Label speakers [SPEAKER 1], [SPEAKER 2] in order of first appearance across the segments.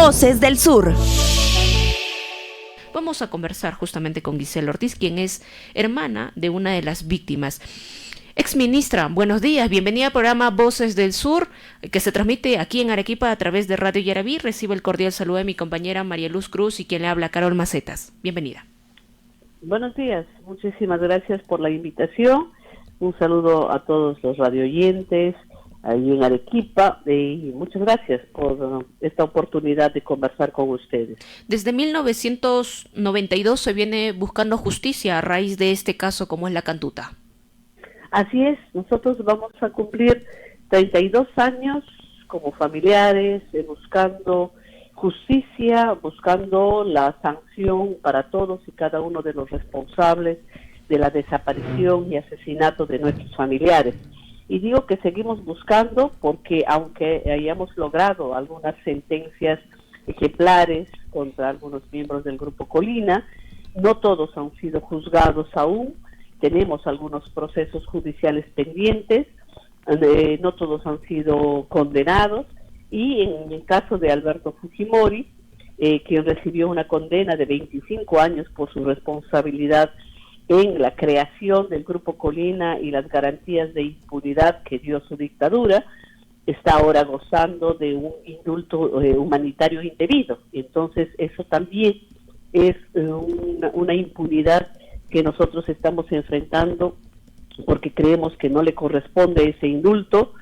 [SPEAKER 1] Voces del Sur.
[SPEAKER 2] Vamos a conversar justamente con Gisela Ortiz, quien es hermana de una de las víctimas. Exministra, buenos días, bienvenida al programa Voces del Sur, que se transmite aquí en Arequipa a través de Radio Yaraví. Recibo el cordial saludo de mi compañera María Luz Cruz y quien le habla, Carol Macetas. Bienvenida.
[SPEAKER 3] Buenos días, muchísimas gracias por la invitación. Un saludo a todos los radioyentes ahí en Arequipa y muchas gracias por esta oportunidad de conversar con ustedes.
[SPEAKER 2] Desde 1992 se viene buscando justicia a raíz de este caso como es la Cantuta.
[SPEAKER 3] Así es, nosotros vamos a cumplir 32 años como familiares buscando justicia, buscando la sanción para todos y cada uno de los responsables de la desaparición y asesinato de nuestros familiares. Y digo que seguimos buscando porque aunque hayamos logrado algunas sentencias ejemplares contra algunos miembros del Grupo Colina, no todos han sido juzgados aún, tenemos algunos procesos judiciales pendientes, no todos han sido condenados, y en el caso de Alberto Fujimori, quien recibió una condena de 25 años por su responsabilidad en la creación del Grupo Colina y las garantías de impunidad que dio su dictadura, está ahora gozando de un indulto humanitario indebido. Entonces eso también es una impunidad que nosotros estamos enfrentando porque creemos que no le corresponde ese indulto,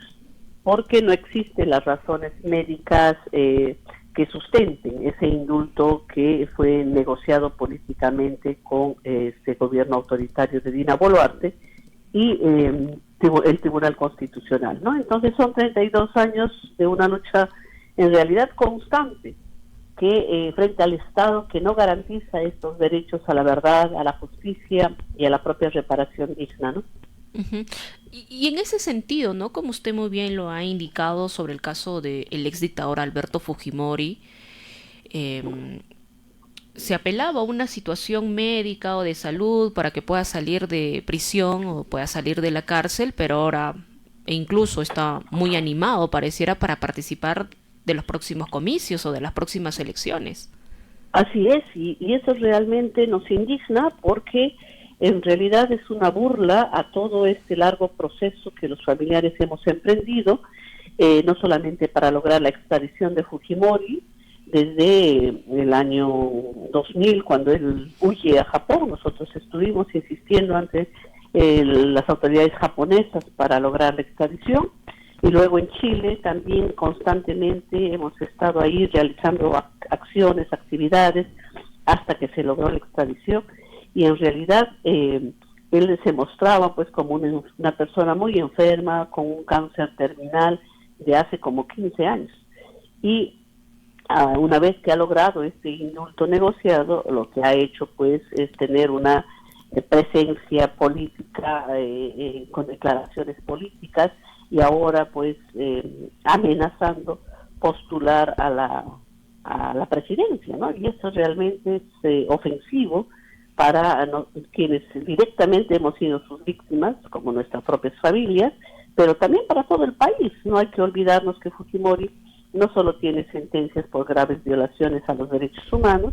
[SPEAKER 3] porque no existen las razones médicas que sustenten ese indulto que fue negociado políticamente con este gobierno autoritario de Dina Boluarte y el Tribunal Constitucional, ¿no? Entonces son 32 años de una lucha en realidad constante que frente al Estado que no garantiza estos derechos a la verdad, a la justicia y a la propia reparación digna, ¿no?
[SPEAKER 2] Uh-huh. Y en ese sentido, ¿no? Como usted muy bien lo ha indicado sobre el caso del ex dictador Alberto Fujimori, se apelaba a una situación médica o de salud para que pueda salir de prisión o pueda salir de la cárcel, pero ahora incluso está muy animado, pareciera, para participar de los próximos comicios o de las próximas elecciones.
[SPEAKER 3] Así es, y eso realmente nos indigna porque en realidad es una burla a todo este largo proceso que los familiares hemos emprendido, no solamente para lograr la extradición de Fujimori, desde el año 2000, cuando él huye a Japón, nosotros estuvimos insistiendo ante las autoridades japonesas para lograr la extradición, y luego en Chile también constantemente hemos estado ahí realizando acciones, actividades, hasta que se logró la extradición. Y en realidad él se mostraba pues como una persona muy enferma, con un cáncer terminal de hace como 15 años. Y una vez que ha logrado este indulto negociado, lo que ha hecho pues es tener una presencia política con declaraciones políticas y ahora pues amenazando postular a la presidencia, ¿no? Y eso realmente es ofensivo para quienes directamente hemos sido sus víctimas, como nuestras propias familias, pero también para todo el país. No hay que olvidarnos que Fujimori no solo tiene sentencias por graves violaciones a los derechos humanos,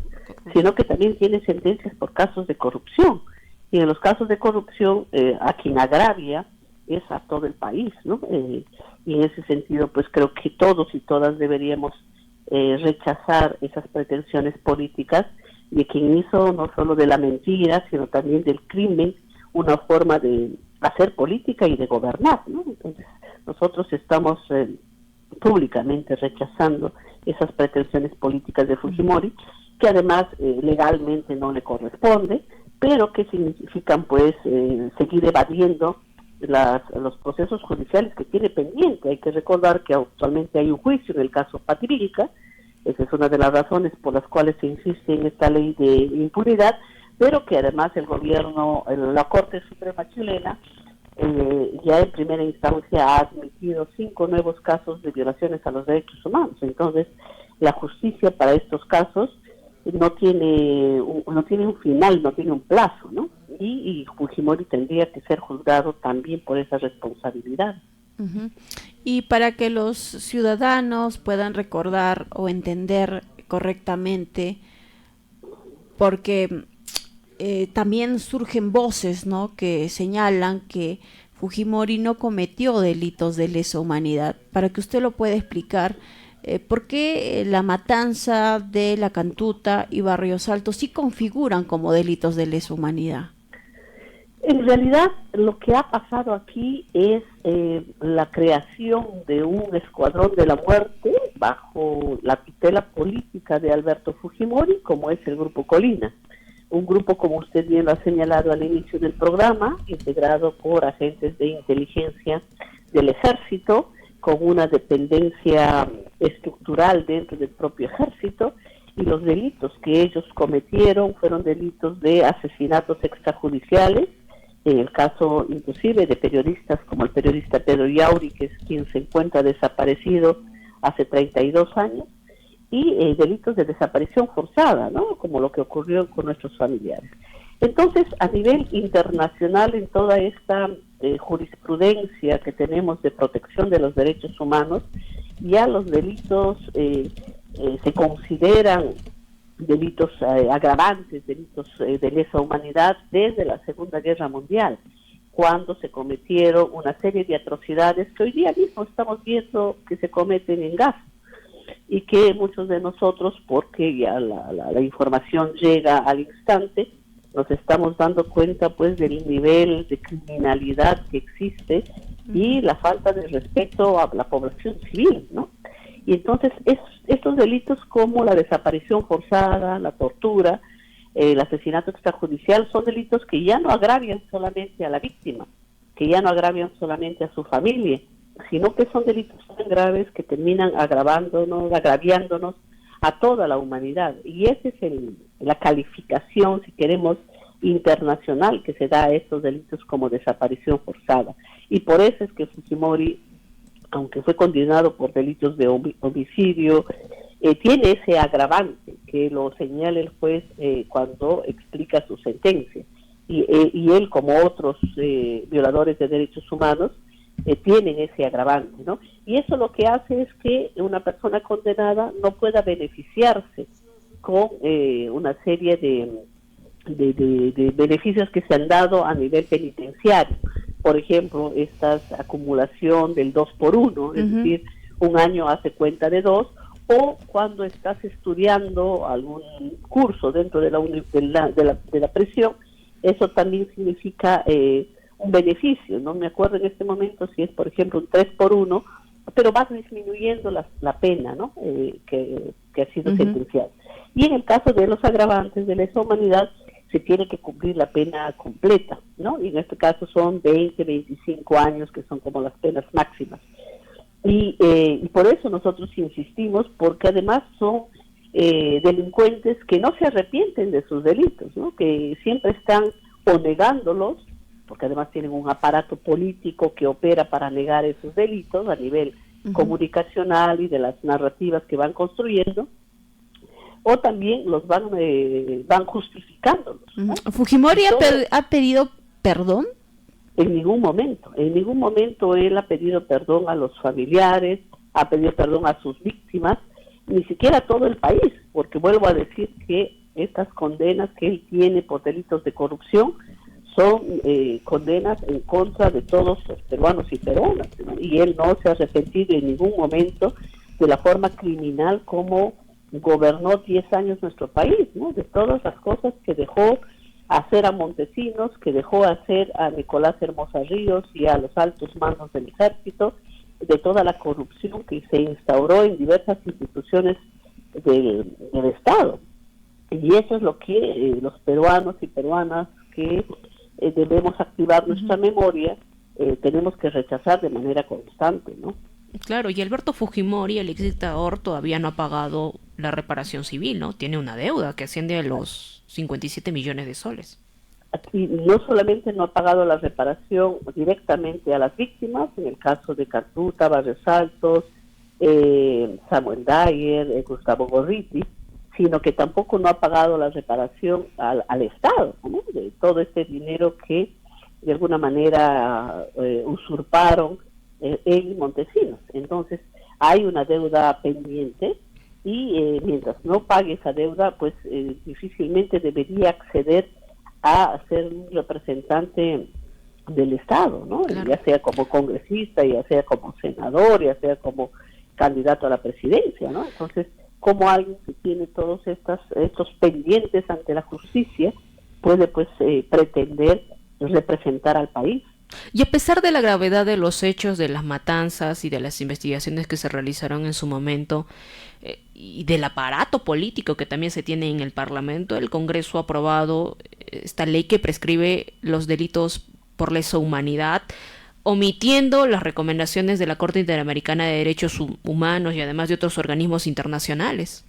[SPEAKER 3] sino que también tiene sentencias por casos de corrupción. Y en los casos de corrupción, a quien agravia es a todo el país, ¿no? Y en ese sentido, pues creo que todos y todas deberíamos rechazar esas pretensiones políticas de quien hizo no solo de la mentira, sino también del crimen, una forma de hacer política y de gobernar, ¿no? Entonces, nosotros estamos públicamente rechazando esas pretensiones políticas de Fujimori, que además legalmente no le corresponde, pero que significan pues seguir evadiendo los procesos judiciales que tiene pendiente. Hay que recordar que actualmente hay un juicio en el caso Pativilca. Esa es una de las razones por las cuales se insiste en esta ley de impunidad, pero que además el gobierno, la Corte Suprema chilena, ya en primera instancia ha admitido 5 nuevos casos de violaciones a los derechos humanos. Entonces, la justicia para estos casos no tiene un final, no tiene un plazo, ¿no? Y Fujimori tendría que ser juzgado también por esa responsabilidad.
[SPEAKER 4] Uh-huh. Y para que los ciudadanos puedan recordar o entender
[SPEAKER 1] correctamente, porque también surgen voces, ¿no?, que señalan que Fujimori no cometió delitos de lesa humanidad. Para que usted lo pueda explicar, ¿por qué la matanza de La Cantuta y Barrios Altos sí configuran como delitos de lesa humanidad?
[SPEAKER 3] En realidad, lo que ha pasado aquí es la creación de un escuadrón de la muerte bajo la tutela política de Alberto Fujimori, como es el Grupo Colina. Un grupo, como usted bien lo ha señalado al inicio del programa, integrado por agentes de inteligencia del ejército, con una dependencia estructural dentro del propio ejército, y los delitos que ellos cometieron fueron delitos de asesinatos extrajudiciales, en el caso inclusive de periodistas como el periodista Pedro Yauri, que es quien se encuentra desaparecido hace 32 años, y delitos de desaparición forzada, ¿no?, como lo que ocurrió con nuestros familiares. Entonces, a nivel internacional, en toda esta jurisprudencia que tenemos de protección de los derechos humanos, ya los delitos se consideran delitos agravantes, delitos de lesa humanidad desde la Segunda Guerra Mundial, cuando se cometieron una serie de atrocidades que hoy día mismo estamos viendo que se cometen en Gaza, y que muchos de nosotros, porque ya la información llega al instante, nos estamos dando cuenta pues del nivel de criminalidad que existe y la falta de respeto a la población civil, ¿no? Y entonces estos delitos como la desaparición forzada, la tortura, el asesinato extrajudicial, son delitos que ya no agravian solamente a la víctima, que ya no agravian solamente a su familia, sino que son delitos tan graves que terminan agraviándonos a toda la humanidad. Y esa es la calificación, si queremos, internacional que se da a estos delitos como desaparición forzada. Y por eso es que Fujimori, aunque fue condenado por delitos de homicidio, tiene ese agravante que lo señala el juez cuando explica su sentencia. Y él, como otros violadores de derechos humanos, tienen ese agravante, ¿no? Y eso lo que hace es que una persona condenada no pueda beneficiarse con una serie de beneficios que se han dado a nivel penitenciario. Por ejemplo, esta acumulación del 2 por 1, es decir, un año hace cuenta de 2, o cuando estás estudiando algún curso dentro de la prisión, eso también significa un beneficio. No me acuerdo en este momento si es, por ejemplo, un 3 por 1, pero vas disminuyendo la pena, ¿no?, que ha sido sentenciada. Y en el caso de los agravantes de lesa humanidad, se tiene que cumplir la pena completa, ¿no? Y en este caso son 20, 25 años, que son como las penas máximas. Y por eso nosotros insistimos, porque además son delincuentes que no se arrepienten de sus delitos, ¿no?, que siempre están o negándolos, porque además tienen un aparato político que opera para negar esos delitos a nivel comunicacional y de las narrativas que van construyendo, o también los van justificándolos, ¿no?
[SPEAKER 1] ¿Fujimori ha pedido perdón?
[SPEAKER 3] En ningún momento él ha pedido perdón a los familiares, ha pedido perdón a sus víctimas, ni siquiera a todo el país, porque vuelvo a decir que estas condenas que él tiene por delitos de corrupción son condenas en contra de todos los peruanos y peruanas, ¿no? Y él no se ha arrepentido en ningún momento de la forma criminal como gobernó 10 años nuestro país, ¿no?, de todas las cosas que dejó hacer a Montesinos, que dejó hacer a Nicolás Hermosa Ríos y a los altos mandos del ejército, de toda la corrupción que se instauró en diversas instituciones del Estado. Y eso es lo que los peruanos y peruanas que debemos activar nuestra memoria, tenemos que rechazar de manera constante, ¿no?
[SPEAKER 2] Claro, y Alberto Fujimori, el ex dictador, todavía no ha pagado la reparación civil, ¿no? Tiene una deuda que asciende a los 57 millones de soles.
[SPEAKER 3] Aquí no solamente no ha pagado la reparación directamente a las víctimas, en el caso de Cantuta, Barrios Altos, Samuel Dyer, Gustavo Gorriti, sino que tampoco no ha pagado la reparación al Estado, ¿no?, de todo este dinero que de alguna manera usurparon en Montesinos. Entonces hay una deuda pendiente y mientras no pague esa deuda, pues difícilmente debería acceder a ser un representante del Estado, ¿no?
[SPEAKER 2] Claro.
[SPEAKER 3] Ya sea como congresista, ya sea como senador, ya sea como candidato a la presidencia, ¿no? Entonces, como alguien que tiene todos estos pendientes ante la justicia puede pues pretender representar al país.
[SPEAKER 2] Y a pesar de la gravedad de los hechos, de las matanzas y de las investigaciones que se realizaron en su momento, y del aparato político que también se tiene en el Parlamento, el Congreso ha aprobado esta ley que prescribe los delitos por lesa humanidad, omitiendo las recomendaciones de la Corte Interamericana de Derechos Humanos y además de otros organismos internacionales.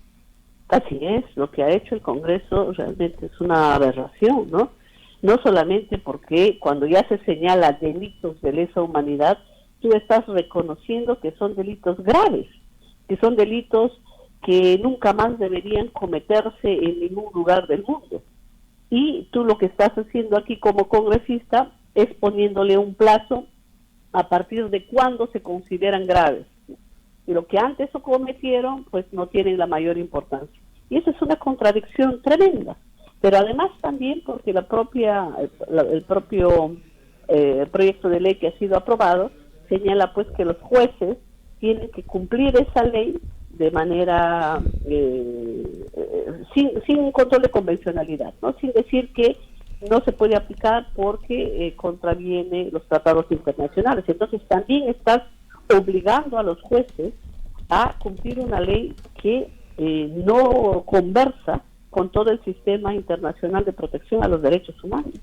[SPEAKER 3] Así es, lo que ha hecho el Congreso realmente es una aberración, ¿no? No solamente porque cuando ya se señala delitos de lesa humanidad, tú estás reconociendo que son delitos graves, que son delitos que nunca más deberían cometerse en ningún lugar del mundo. Y tú lo que estás haciendo aquí como congresista es poniéndole un plazo a partir de cuándo se consideran graves. Y lo que antes cometieron, pues no tienen la mayor importancia. Y eso es una contradicción tremenda. Pero además también porque el propio proyecto de ley que ha sido aprobado señala pues que los jueces tienen que cumplir esa ley de manera sin control de convencionalidad, ¿no? Sin decir que no se puede aplicar porque contraviene los tratados internacionales. Entonces también estás obligando a los jueces a cumplir una ley que no conversa con todo el sistema internacional de protección a los derechos humanos.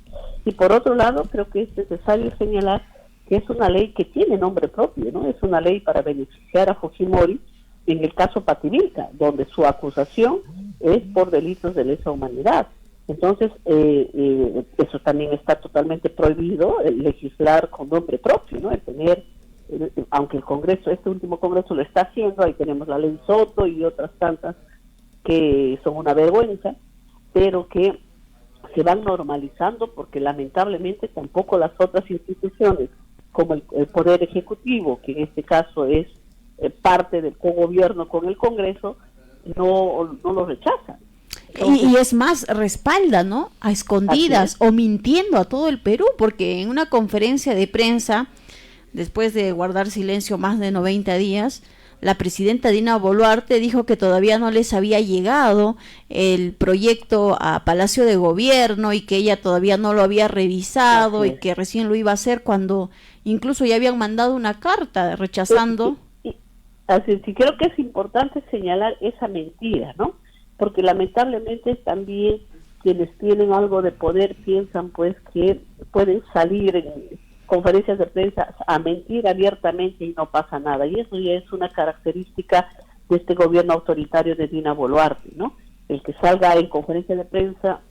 [SPEAKER 3] Y por otro lado, creo que es necesario señalar que es una ley que tiene nombre propio, ¿no? Es una ley para beneficiar a Fujimori en el caso Pativilca, donde su acusación es por delitos de lesa humanidad. Entonces, eso también está totalmente prohibido, legislar con nombre propio, ¿no? El tener, aunque el Congreso, este último Congreso lo está haciendo, ahí tenemos la ley Soto y otras tantas que son una vergüenza, pero que se van normalizando porque lamentablemente tampoco las otras instituciones, como el Poder Ejecutivo, que en este caso es parte del cogobierno con el Congreso, no lo rechazan. Entonces,
[SPEAKER 1] y es más, respalda, ¿no? A escondidas o mintiendo a todo el Perú, porque en una conferencia de prensa, después de guardar silencio más de 90 días, la presidenta Dina Boluarte dijo que todavía no les había llegado el proyecto a Palacio de Gobierno y que ella todavía no lo había revisado y que recién lo iba a hacer cuando incluso ya habían mandado una carta rechazando.
[SPEAKER 3] Así, sí, creo que es importante señalar esa mentira, ¿no? Porque lamentablemente también quienes tienen algo de poder piensan pues que pueden salir en conferencias de prensa a mentir abiertamente y no pasa nada, y eso ya es una característica de este gobierno autoritario de Dina Boluarte, ¿no? El que salga en conferencia de prensa,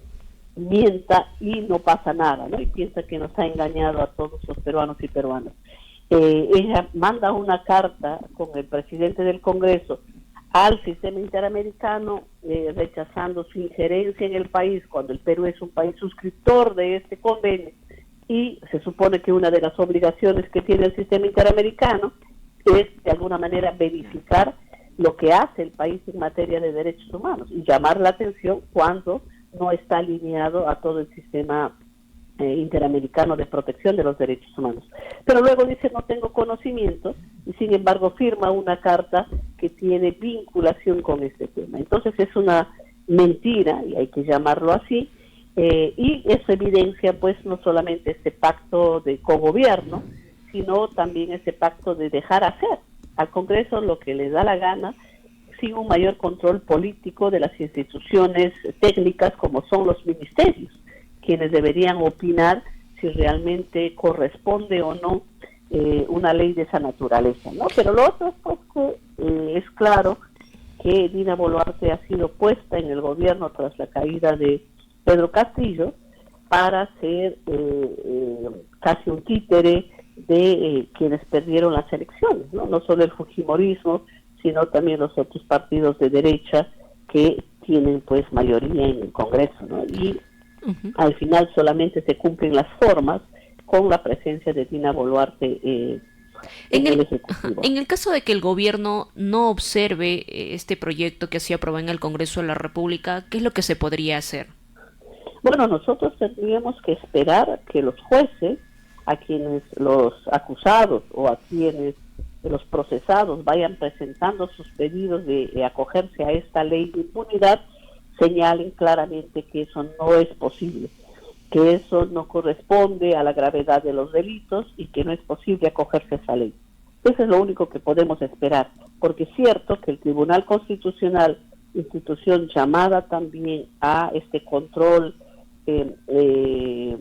[SPEAKER 3] mienta y no pasa nada, ¿no? Y piensa que nos ha engañado a todos los peruanos y peruanas. Ella manda una carta con el presidente del Congreso al sistema interamericano rechazando su injerencia en el país cuando el Perú es un país suscriptor de este convenio. Y se supone que una de las obligaciones que tiene el sistema interamericano es, de alguna manera, verificar lo que hace el país en materia de derechos humanos y llamar la atención cuando no está alineado a todo el sistema interamericano de protección de los derechos humanos. Pero luego dice, no tengo conocimiento, y sin embargo firma una carta que tiene vinculación con este tema. Entonces es una mentira, y hay que llamarlo así, y eso evidencia pues no solamente este pacto de cogobierno, sino también ese pacto de dejar hacer al Congreso lo que le da la gana, sin un mayor control político de las instituciones técnicas como son los ministerios, quienes deberían opinar si realmente corresponde o no una ley de esa naturaleza, ¿no? Pero lo otro es pues, que es claro que Dina Boluarte ha sido puesta en el gobierno tras la caída de Pedro Castillo para ser casi un títere de quienes perdieron las elecciones, ¿no? No solo el fujimorismo, sino también los otros partidos de derecha que tienen pues mayoría en el Congreso, ¿no? Y al final solamente se cumplen las formas con la presencia de Dina Boluarte en el
[SPEAKER 2] Ajá,
[SPEAKER 3] Ejecutivo.
[SPEAKER 2] en el caso de que el gobierno no observe este proyecto que se aprobó en el Congreso de la República, ¿qué es lo que se podría hacer?
[SPEAKER 3] Bueno, nosotros tendríamos que esperar que los jueces, a quienes los acusados o a quienes los procesados vayan presentando sus pedidos de acogerse a esta ley de impunidad, señalen claramente que eso no es posible, que eso no corresponde a la gravedad de los delitos y que no es posible acogerse a esa ley. Eso es lo único que podemos esperar, porque es cierto que el Tribunal Constitucional, institución llamada también a este control de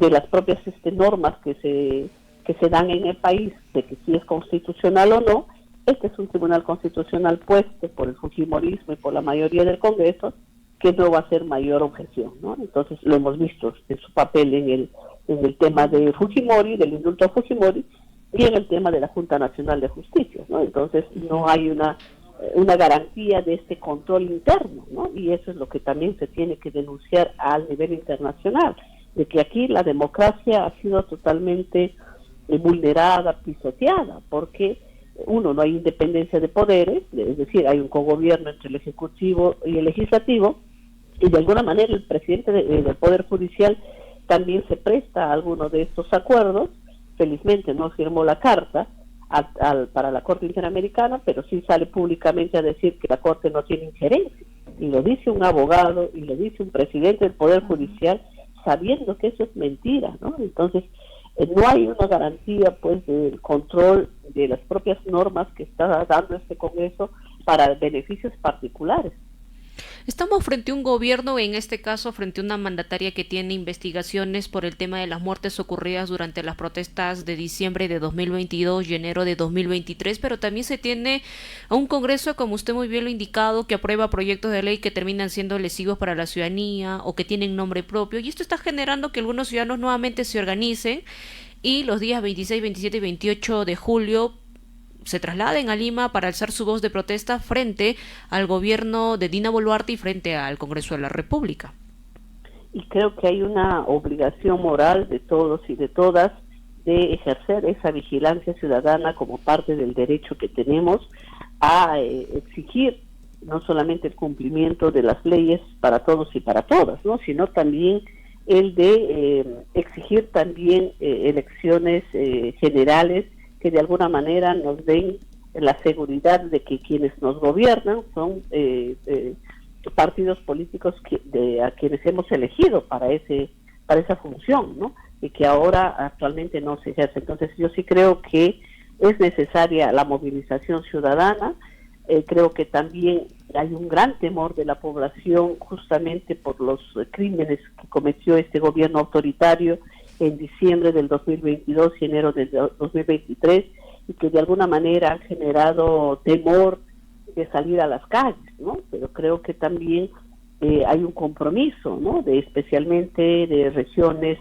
[SPEAKER 3] las propias normas que se dan en el país, de que si es constitucional o no, este es un tribunal constitucional puesto por el fujimorismo y por la mayoría del Congreso, que no va a ser mayor objeción, ¿no? Entonces lo hemos visto en su papel en el tema de Fujimori, del indulto a Fujimori, y en el tema de la Junta Nacional de Justicia, ¿no? Entonces no hay una garantía de este control interno, ¿no? Y eso es lo que también se tiene que denunciar al nivel internacional, de que aquí la democracia ha sido totalmente vulnerada, pisoteada, porque uno, no hay independencia de poderes, es decir, hay un cogobierno entre el Ejecutivo y el Legislativo, y de alguna manera el presidente del Poder Judicial también se presta a alguno de estos acuerdos. Felizmente no firmó la carta para la Corte Interamericana, pero sí sale públicamente a decir que la Corte no tiene injerencia, y lo dice un abogado y lo dice un presidente del Poder Judicial, sabiendo que eso es mentira, ¿no? Entonces no hay una garantía pues del control de las propias normas que está dando este Congreso para beneficios particulares.
[SPEAKER 2] Estamos frente a un gobierno, en este caso frente a una mandataria que tiene investigaciones por el tema de las muertes ocurridas durante las protestas de diciembre de 2022 y enero de 2023, pero también se tiene a un Congreso, como usted muy bien lo ha indicado, que aprueba proyectos de ley que terminan siendo lesivos para la ciudadanía o que tienen nombre propio, y esto está generando que algunos ciudadanos nuevamente se organicen y los días 26, 27 y 28 de julio se trasladen a Lima para alzar su voz de protesta frente al gobierno de Dina Boluarte y frente al Congreso de la República.
[SPEAKER 3] Y creo que hay una obligación moral de todos y de todas de ejercer esa vigilancia ciudadana como parte del derecho que tenemos a exigir no solamente el cumplimiento de las leyes para todos y para todas, ¿no?, sino también el de exigir también elecciones generales que de alguna manera nos den la seguridad de que quienes nos gobiernan son partidos políticos a quienes hemos elegido para esa función, ¿no?, y que ahora actualmente no se ejerce. Entonces yo sí creo que es necesaria la movilización ciudadana. Creo que también hay un gran temor de la población justamente por los crímenes que cometió este gobierno autoritario en diciembre del 2022 y enero del 2023, y que de alguna manera han generado temor de salir a las calles, ¿no? Pero creo que también hay un compromiso, ¿no?, de especialmente de regiones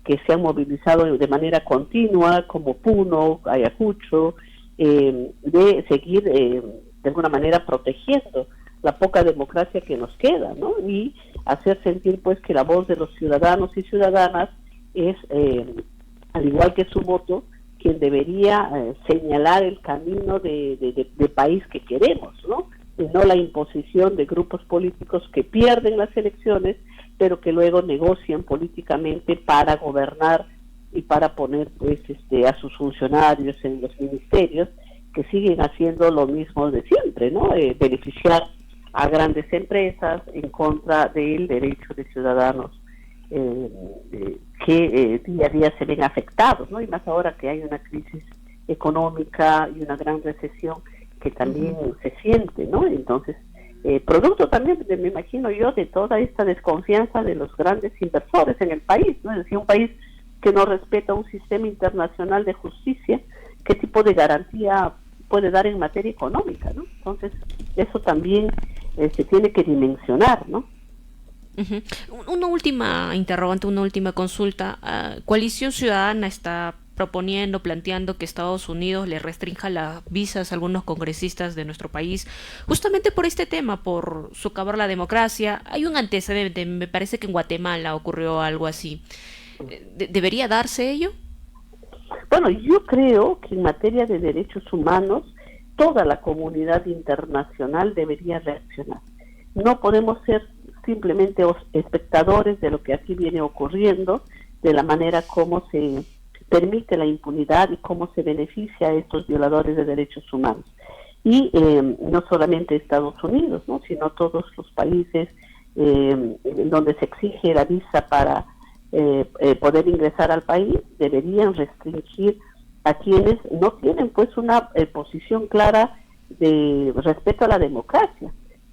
[SPEAKER 3] que se han movilizado de manera continua, como Puno, Ayacucho, de seguir de alguna manera protegiendo la poca democracia que nos queda, ¿no?, y hacer sentir pues que la voz de los ciudadanos y ciudadanas es, al igual que su voto, quien debería señalar el camino de país que queremos, ¿no?, y no la imposición de grupos políticos que pierden las elecciones, pero que luego negocian políticamente para gobernar y para poner pues a sus funcionarios en los ministerios, que siguen haciendo lo mismo de siempre, ¿no?, beneficiar a grandes empresas en contra del derecho de ciudadanos que día a día se ven afectados, ¿no?, y más ahora que hay una crisis económica y una gran recesión que también se siente, ¿no? Entonces, producto también, me imagino yo, de toda esta desconfianza de los grandes inversores en el país, ¿no? Es decir, un país que no respeta un sistema internacional de justicia, ¿qué tipo de garantía puede dar en materia económica, ¿no? Entonces, eso también se tiene que dimensionar, ¿no?
[SPEAKER 2] Una última interrogante, una última consulta. Coalición Ciudadana está planteando que Estados Unidos le restrinja las visas a algunos congresistas de nuestro país, justamente por este tema, por socavar la democracia. Hay un antecedente, me parece que en Guatemala ocurrió algo así. ¿Debería darse ello?
[SPEAKER 3] Bueno, yo creo que en materia de derechos humanos, toda la comunidad internacional debería reaccionar. No podemos ser simplemente espectadores de lo que aquí viene ocurriendo, de la manera como se permite la impunidad y cómo se beneficia a estos violadores de derechos humanos. Y no solamente Estados Unidos, ¿no?, sino todos los países donde se exige la visa para poder ingresar al país, deberían restringir a quienes no tienen pues una posición clara de respeto a la democracia.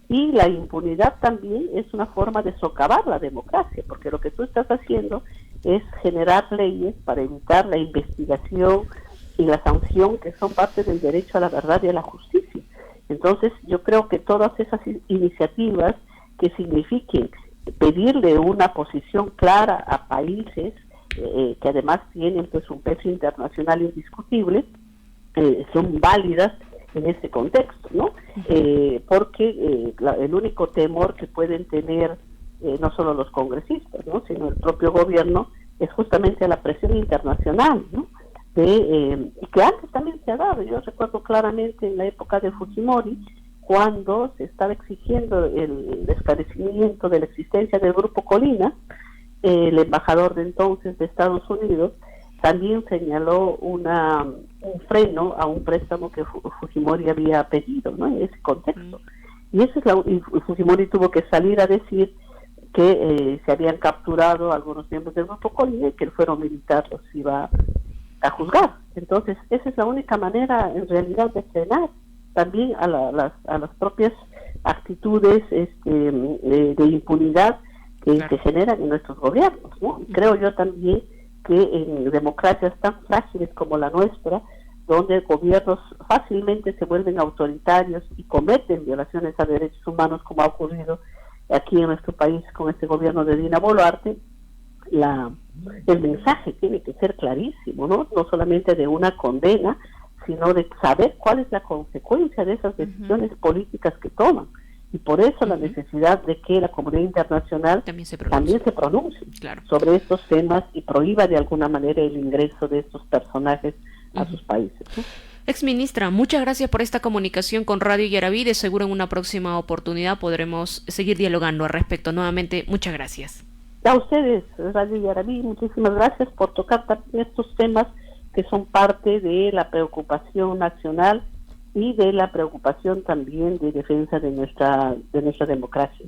[SPEAKER 3] Y la impunidad también es una forma de socavar la democracia, porque lo que tú estás haciendo es generar leyes para evitar la investigación y la sanción, que son parte del derecho a la verdad y a la justicia. Entonces yo creo que todas esas iniciativas que signifiquen pedirle una posición clara a países que además tienen pues un peso internacional indiscutible, son válidas en este contexto, ¿no? Porque el único temor que pueden tener no solo los congresistas, ¿no?, sino el propio gobierno, es justamente a la presión internacional, ¿no?, y que antes también se ha dado. Yo recuerdo claramente en la época de Fujimori, cuando se estaba exigiendo el esclarecimiento de la existencia del Grupo Colina, el embajador de entonces de Estados Unidos también señaló un freno a un préstamo que Fujimori había pedido, ¿no?, en ese contexto. Y y Fujimori tuvo que salir a decir que se habían capturado algunos miembros del Grupo Colina y que el fuero militar los iba a juzgar. Entonces, esa es la única manera, en realidad, de frenar también a las propias actitudes de impunidad que generan en nuestros gobiernos, ¿no? Creo yo también que en democracias tan frágiles como la nuestra, donde gobiernos fácilmente se vuelven autoritarios y cometen violaciones a derechos humanos, como ha ocurrido aquí en nuestro país con este gobierno de Dina Boluarte, el mensaje tiene que ser clarísimo, ¿no? No solamente de una condena, sino de saber cuál es la consecuencia de esas decisiones políticas que toman. Y por eso la necesidad de que la comunidad internacional también se pronuncie sobre estos temas y prohíba de alguna manera el ingreso de estos personajes a sus países, ¿no?
[SPEAKER 2] Exministra, muchas gracias por esta comunicación con Radio Yaraví. De seguro en una próxima oportunidad podremos seguir dialogando al respecto. Nuevamente, muchas gracias.
[SPEAKER 3] A ustedes, Radio Yaraví, muchísimas gracias por tocar también estos temas que son parte de la preocupación nacional y de la preocupación también de defensa de nuestra democracia.